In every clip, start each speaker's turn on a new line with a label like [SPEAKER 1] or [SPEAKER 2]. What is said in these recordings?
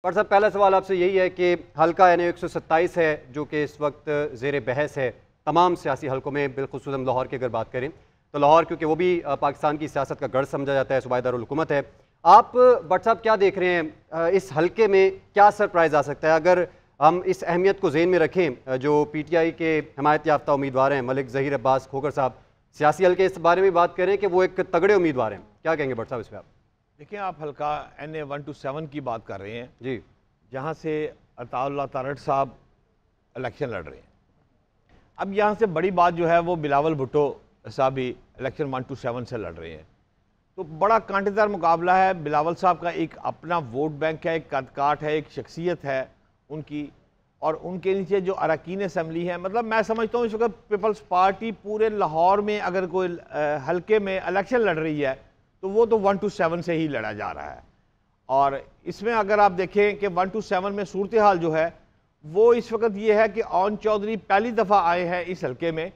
[SPEAKER 1] پر صاحب پہلا سوال آپ سے یہی ہے کہ حلقہ N127 ہے جو کہ اس وقت زیر بحث ہے تمام سیاسی حلقوں میں، بالخصوص ہم لاہور کی اگر بات کریں تو لاہور کیونکہ وہ بھی پاکستان کی سیاست کا گڑھ سمجھا جاتا ہے، صوبائی دارالحکومت ہے۔ آپ بٹ صاحب کیا دیکھ رہے ہیں اس حلقے میں کیا سرپرائز آ سکتا ہے اگر ہم اس اہمیت کو ذہن میں رکھیں؟ جو پی ٹی آئی کے حمایت یافتہ امیدوار ہیں ملک ظہیر عباس کھوکھر صاحب، سیاسی حلقے اس بارے میں بات کریں کہ وہ ایک تگڑے امیدوار ہیں، کیا کہیں گے بٹ صاحب اس پہ آپ؟
[SPEAKER 2] دیکھیں، آپ حلقہ NA-127 کی بات کر رہے ہیں
[SPEAKER 1] جی،
[SPEAKER 2] جہاں سے عطاء اللہ تارڑ صاحب الیکشن لڑ رہے ہیں۔ اب یہاں سے بڑی بات جو ہے وہ بلاول بھٹو صاحب بھی الیکشن 127 سے لڑ رہے ہیں، تو بڑا کانٹے دار مقابلہ ہے۔ بلاول صاحب کا ایک اپنا ووٹ بینک ہے، ایک قد کاٹ ہے، ایک شخصیت ہے ان کی، اور ان کے نیچے جو اراکین اسمبلی ہے، مطلب میں سمجھتا ہوں اس وقت پیپلز پارٹی پورے لاہور میں اگر کوئی حلقے میں الیکشن لڑ رہی ہے تو وہ تو 127 سے ہی لڑا جا رہا ہے۔ اور اس میں اگر آپ دیکھیں کہ 127 میں صورتحال جو ہے وہ اس وقت یہ ہے کہ اون چودھری پہلی دفعہ آئے ہیں اس حلقے میں،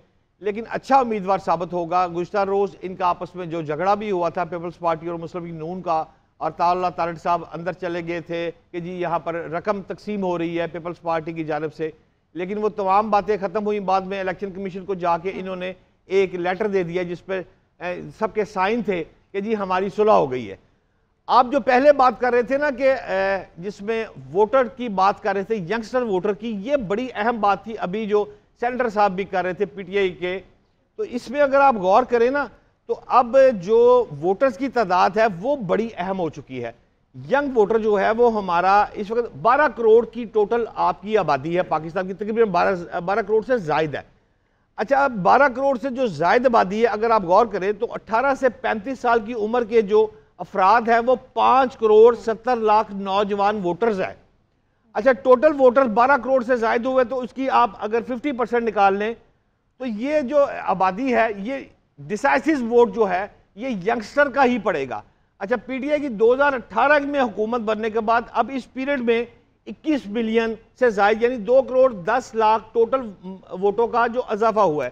[SPEAKER 2] لیکن اچھا امیدوار ثابت ہوگا۔ گزشتہ روز ان کا آپس میں جو جھگڑا بھی ہوا تھا پیپلز پارٹی اور مسلم لیگ نون کا، اور عطاء اللہ تارڑ صاحب اندر چلے گئے تھے کہ جی یہاں پر رقم تقسیم ہو رہی ہے پیپلز پارٹی کی جانب سے، لیکن وہ تمام باتیں ختم ہوئیں۔ بعد میں الیکشن کمیشن کو جا کے انہوں نے ایک لیٹر دے دیا جس پہ سب کے سائن تھے کہ جی ہماری صلح ہو گئی ہے۔ آپ جو پہلے بات کر رہے تھے نا کہ جس میں ووٹر کی بات کر رہے تھے، ینگسٹر ووٹر کی، یہ بڑی اہم بات تھی ابھی جو سینیٹر صاحب بھی کر رہے تھے پی ٹی آئی کے، تو اس میں اگر آپ غور کریں نا تو اب جو ووٹرز کی تعداد ہے وہ بڑی اہم ہو چکی ہے۔ ینگ ووٹر جو ہے وہ ہمارا اس وقت 12 کروڑ کی ٹوٹل آپ کی آبادی ہے پاکستان کی، تقریباً 12 کروڑ سے زائد ہے۔ اچھا، 12 کروڑ سے جو زائد آبادی ہے اگر آپ غور کریں تو 18 سے 35 سال کی عمر کے جو افراد ہیں وہ 5 کروڑ 70 لاکھ نوجوان ووٹرز ہیں۔ اچھا، ٹوٹل ووٹر 12 کروڑ سے زائد ہوئے تو اس کی آپ اگر 50% نکال لیں تو یہ جو آبادی ہے یہ ڈیسائسو ووٹ جو ہے یہ ینگسٹر کا ہی پڑے گا۔ اچھا، پی ٹی آئی کی 2018 میں حکومت بننے کے بعد اب اس پیریڈ میں 21 ملین سے زائد یعنی 2 کروڑ 10 لاکھ ٹوٹل ووٹوں کا جو اضافہ ہوا ہے،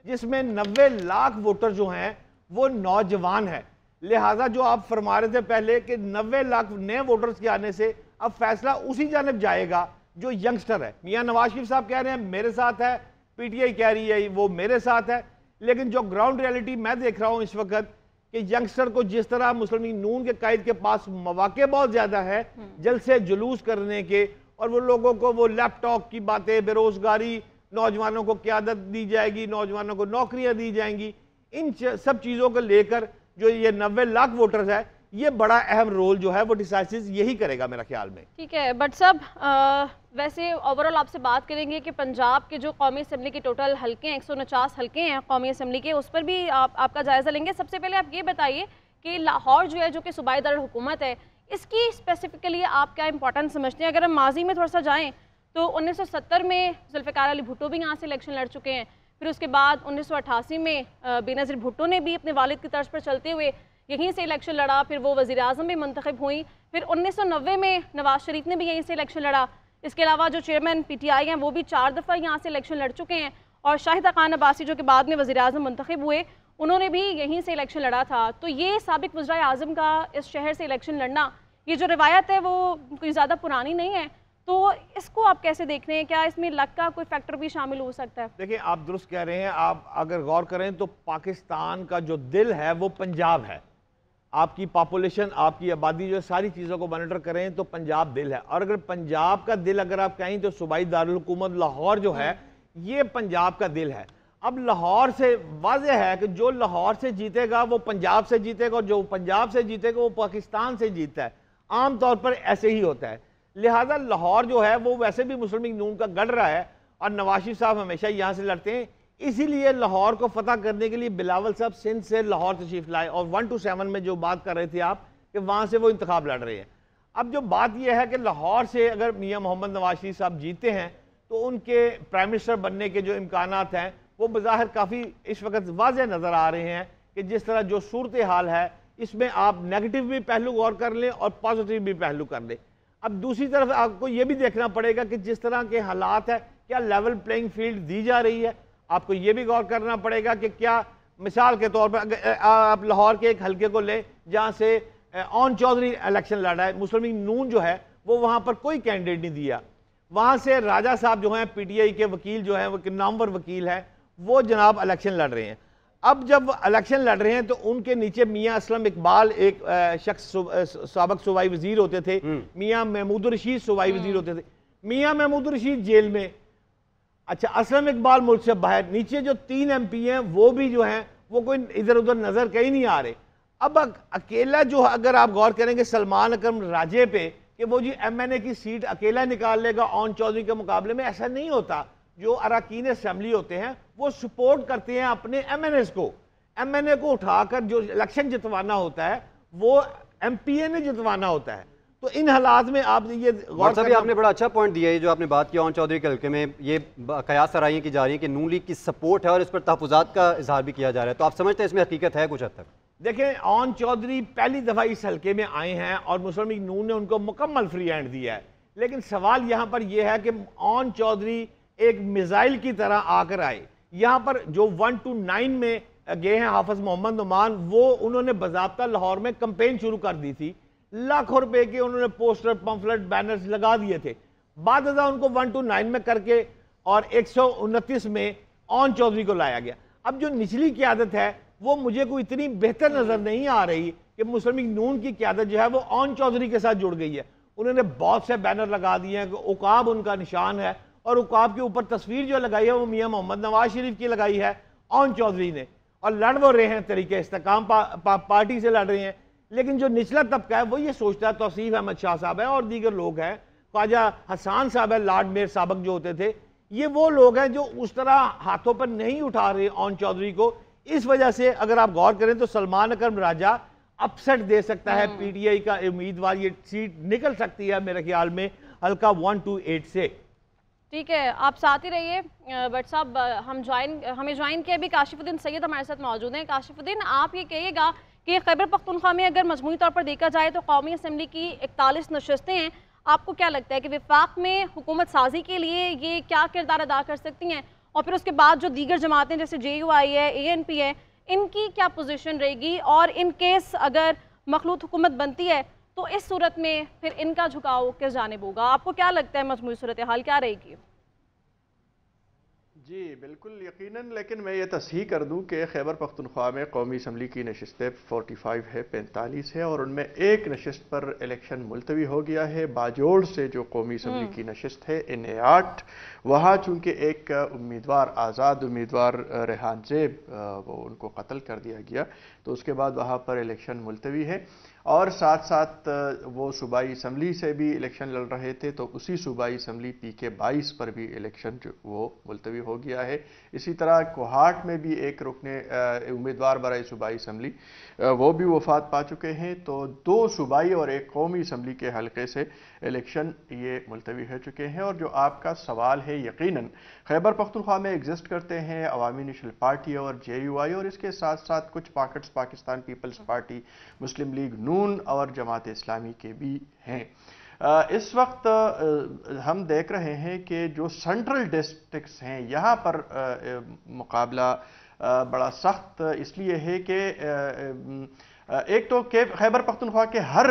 [SPEAKER 2] جس میں 90 لاکھ ووٹر جو ہیں وہ نوجوان ہیں۔ لہٰذا جو آپ فرما رہے تھے پہلے کہ 90 لاکھ نئے ووٹرز کے آنے سے اب فیصلہ اسی جانب جائے گا جو ینگسٹر ہے۔ میاں نواز شریف صاحب کہہ رہے ہیں میرے ساتھ ہے، پی ٹی آئی کہہ رہی ہے وہ میرے ساتھ ہے، لیکن جو گراؤنڈ ریالٹی میں دیکھ رہا ہوں اس وقت کہ ینگسٹر کو جس طرح مسلم لیگ نون کے قائد کے پاس مواقع بہت زیادہ ہے جلسے جلوس کرنے کے، اور وہ لوگوں کو وہ لیپ ٹاپ کی باتیں، بے روزگاری، نوجوانوں کو قیادت دی جائے گی، نوجوانوں کو نوکریاں دی جائیں گی، ان سب چیزوں کو لے کر جو یہ 90 لاکھ ووٹرز ہے یہ بڑا اہم رول جو ہے وہ ڈیسائسز یہی کرے گا میرا خیال میں۔
[SPEAKER 3] ٹھیک ہے بٹ صاحب، ویسے اوورال آپ سے بات کریں گے کہ پنجاب کے جو قومی اسمبلی کے ٹوٹل حلقے ہیں 149 حلقے ہیں قومی اسمبلی کے، اس پر بھی آپ کا جائزہ لیں گے۔ سب سے پہلے آپ یہ بتائیے کہ لاہور جو ہے جو کہ صوبائی دارالحکومت ہے، اس کی اسپیسیفکلی آپ کیا امپورٹنس سمجھتے ہیں؟ اگر ہم ماضی میں تھوڑا سا جائیں تو 1970 میں ذوالفقار علی بھٹو بھی یہاں سے الیکشن لڑ چکے ہیں، پھر اس کے بعد 1988 میں بے نظیر بھٹو نے بھی اپنے والد کی طرز پر چلتے ہوئے یہیں سے الیکشن لڑا، پھر وہ وزیر اعظم بھی منتخب ہوئیں، پھر 1990 میں نواز شریف نے بھی یہیں سے الیکشن لڑا۔ اس کے علاوہ جو چیئرمین پی ٹی آئی ہیں وہ بھی 4 دفعہ یہاں سے الیکشن لڑ چکے ہیں، اور شاہدہ خان عباسی جو کہ بعد میں وزیر اعظم منتخب ہوئے انہوں نے بھی یہیں سے الیکشن لڑا تھا۔ تو یہ سابق وزراء اعظم کا اس شہر سے الیکشن لڑنا، یہ جو روایت ہے وہ کوئی زیادہ پرانی نہیں ہے، تو اس کو آپ کیسے دیکھ رہے ہیں؟ کیا اس میں لک کا کوئی فیکٹر بھی شامل ہو سکتا ہے؟
[SPEAKER 2] دیکھیں، آپ درست کہہ رہے ہیں۔ آپ اگر غور کریں تو پاکستان کا جو دل ہے وہ پنجاب ہے۔ آپ کی پاپولیشن، آپ کی آبادی جو ساری چیزوں کو مانیٹر کریں تو پنجاب دل ہے، اور اگر پنجاب کا دل اگر آپ کہیں تو صوبائی دارالحکومت لاہور جو ہے یہ پنجاب کا دل ہے۔ اب لاہور سے واضح ہے کہ جو لاہور سے جیتے گا وہ پنجاب سے جیتے گا، اور جو پنجاب سے جیتے گا وہ پاکستان سے جیتا ہے۔ عام طور پر ایسے ہی ہوتا ہے۔ لہٰذا لاہور جو ہے وہ ویسے بھی مسلم لیگ نون کا گڑھ رہا ہے، اور نواز شریف صاحب ہمیشہ یہاں سے لڑتے ہیں، اسی لیے لاہور کو فتح کرنے کے لیے بلاول صاحب سندھ سے لاہور تشریف لائے، اور 127 میں جو بات کر رہے تھے آپ کہ وہاں سے وہ انتخاب لڑ رہے ہیں۔ اب جو بات یہ ہے کہ لاہور سے اگر میاں محمد نواز شریف صاحب جیتے ہیں تو ان کے پرائم منسٹر بننے کے جو امکانات ہیں وہ بظاہر کافی اس وقت واضح نظر آ رہے ہیں کہ جس طرح جو صورتحال ہے اس میں آپ نیگیٹو بھی پہلو غور کر لیں اور پازیٹیو بھی پہلو کر لیں۔ اب دوسری طرف آپ کو یہ بھی دیکھنا پڑے گا کہ جس طرح کے حالات ہیں کیا لیول پلینگ فیلڈ دی جا رہی ہے۔ آپ کو یہ بھی غور کرنا پڑے گا کہ کیا مثال کے طور پر آپ لاہور کے ایک حلقے کو لیں جہاں سے اون چودھری الیکشن لڑ رہا ہے، مسلم لیگ نون جو ہے وہ وہاں پر کوئی کینڈیڈیٹ نہیں دیا. وہاں سے راجہ صاحب جو ہیں پی ٹی آئی کے وکیل جو ہیں وہ نامور وکیل ہیں, وہ جناب الیکشن لڑ رہے ہیں. اب جب الیکشن لڑ رہے ہیں تو ان کے نیچے میاں اسلم اقبال ایک شخص سابق صوبائی وزیر ہوتے تھے, میاں محمود الرشید صوبائی وزیر ہوتے تھے. میاں محمود الرشید جیل میں, اچھا اسلم اقبال ملک سے باہر, نیچے جو 3 ایم پی ہیں وہ بھی جو ہیں وہ کوئی ادھر ادھر نظر کہیں نہیں آ رہے. اب اکیلا جو اگر آپ غور کریں گے سلمان اکرم راجے پہ کہ وہ جی ایم این اے کی سیٹ اکیلا نکال لے گا اون چودھری کے مقابلے میں, ایسا نہیں ہوتا. جو اراکین اسمبلی ہوتے ہیں وہ سپورٹ کرتے ہیں اپنے ایم این ایز کو. ایم این اے کو اٹھا کر جو الیکشن جتوانا ہوتا ہے وہ ایم پی اے نے جتوانا ہوتا ہے. تو ان حالات میں آپ یہ غور
[SPEAKER 1] کریں. آپ نے بڑا اچھا پوائنٹ دیا ہے جو آپ نے بات کیا اون چودھری کے حلقے میں, یہ قیاس آرائیاں کی جا رہی ہیں کہ نون لیگ کی سپورٹ ہے اور اس پر تحفظات کا اظہار بھی کیا جا رہا ہے. تو آپ سمجھتے ہیں اس میں حقیقت ہے کچھ حد تک؟
[SPEAKER 2] دیکھیں اون چودھری پہلی دفعہ اس حلقے میں آئے ہیں اور مسلم لیگ نون نے ان کو مکمل فری ہینڈ دیا ہے. لیکن سوال یہاں پر یہ ہے کہ اون چودھری ایک میزائل کی طرح آ کر آئے. یہاں پر جو 1 to 9 میں گئے ہیں حافظ محمد نعمان, وہ انہوں نے باضابطہ لاہور میں کمپین شروع کر دی تھی. لاکھوں روپے کے انہوں نے پوسٹر پمفلٹ بینرز لگا دیے تھے. بعد ازاں ان کو 1 to 9 میں کر کے اور 129 میں اون چودھری کو لایا گیا. اب جو نچلی قیادت ہے وہ مجھے کوئی اتنی بہتر نظر نہیں آ رہی کہ مسلم لیگ نون کی قیادت جو ہے وہ اون چودھری کے ساتھ جڑ گئی ہے. انہوں نے بہت سے بینر لگا دیے ہیں کہ عقاب ان کا نشان ہے, اور عقاب کے اوپر تصویر جو لگائی ہے وہ میاں محمد نواز شریف کی لگائی ہے اون چودھری نے, اور لڑ وہ رہے ہیں طریقہ استحکام پارٹی سے لڑ رہے ہیں. لیکن جو نچلا طبقہ ہے وہ یہ سوچتا ہے, توصیف احمد شاہ صاحب ہے اور دیگر لوگ ہیں, خواجہ حسان صاحب ہے لارڈ میر سابق جو ہوتے تھے, یہ وہ لوگ ہیں جو اس طرح ہاتھوں پر نہیں اٹھا رہے اون چودھری کو. اس وجہ سے اگر آپ غور کریں تو سلمان اکرم راجہ اپسٹ دے سکتا ہے پی ٹی آئی کا امیدوار, یہ سیٹ نکل سکتی ہے میرے خیال میں حلقہ 1 to 8 سے.
[SPEAKER 3] ٹھیک ہے, آپ ساتھ ہی رہیے. بٹ صاحب ہمیں جوائن کیا بھی کاشف الدین سید ہمارے ساتھ موجود ہیں. کاشف الدین, آپ یہ کہیے گا کہ خیبر پختونخوا میں اگر مجموعی طور پر دیکھا جائے تو قومی اسمبلی کی 41 نشستیں ہیں. آپ کو کیا لگتا ہے کہ وفاق میں حکومت سازی کے لیے یہ کیا کردار ادا کر سکتی ہیں, اور پھر اس کے بعد جو دیگر جماعتیں جیسے جے یو آئی ہے, اے این پی ہے, ان کی کیا پوزیشن رہے گی, اور ان کیس اگر مخلوط حکومت بنتی ہے تو اس صورت میں پھر ان کا جھکاؤ کس جانب ہوگا؟ آپ کو کیا لگتا ہے مجموعی صورتحال کیا رہے گی؟
[SPEAKER 4] جی بالکل یقیناً, لیکن میں یہ تصحیح کر دوں کہ خیبر پختونخوا میں قومی اسمبلی کی نشستیں 45 ہے, 45 ہے, اور ان میں ایک نشست پر الیکشن ملتوی ہو گیا ہے. باجوڑ سے جو قومی اسمبلی کی نشست ہے NA8, وہاں چونکہ ایک امیدوار آزاد امیدوار ریحان زیب وہ ان کو قتل کر دیا گیا, تو اس کے بعد وہاں پر الیکشن ملتوی ہے. اور ساتھ ساتھ وہ صوبائی اسمبلی سے بھی الیکشن لڑ رہے تھے, تو اسی صوبائی اسمبلی PK 22 پر بھی الیکشن جو وہ ملتوی ہو گیا ہے. اسی طرح کوہاٹ میں بھی ایک رکن امیدوار برائے صوبائی اسمبلی وہ بھی وفات پا چکے ہیں. تو 2 صوبائی اور ایک قومی اسمبلی کے حلقے سے الیکشن یہ ملتوی ہو چکے ہیں. اور جو آپ کا سوال ہے, یقیناً خیبر پختونخوا میں ایگزسٹ کرتے ہیں عوامی نیشنل پارٹی اور JUI, اور اس کے ساتھ ساتھ کچھ پاکٹس پاکستان پیپلز پارٹی, مسلم لیگ نون اور جماعت اسلامی کے بھی ہیں. اس وقت ہم دیکھ رہے ہیں کہ جو سینٹرل ڈسٹرکٹس ہیں یہاں پر مقابلہ بڑا سخت اس لیے ہے کہ ایک تو خیبر پختونخوا کے ہر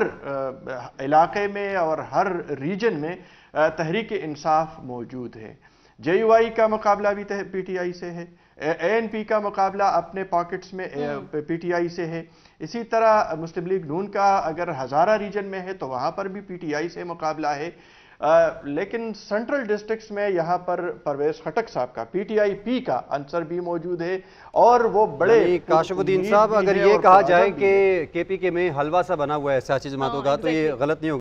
[SPEAKER 4] علاقے میں اور ہر ریجن میں تحریک انصاف موجود ہے. JUI کا مقابلہ بھی PTI سے ہے, ANP کا مقابلہ اپنے پاکٹس میں PTI سے ہے. اسی طرح مسلم لیگ نون کا اگر ہزارہ ریجن میں ہے تو وہاں پر بھی PTI سے مقابلہ ہے. لیکن سینٹرل ڈسٹرکٹس میں یہاں پر پرویز خٹک صاحب کا PTI P کا عنصر بھی موجود ہے, اور وہ بڑے
[SPEAKER 1] کاشف الدین صاحب اگر یہ کہا جائے کہ KPK میں حلوہ سا بنا ہوا ہے سیاسی جماعتوں کا تو یہ غلط نہیں ہوگا.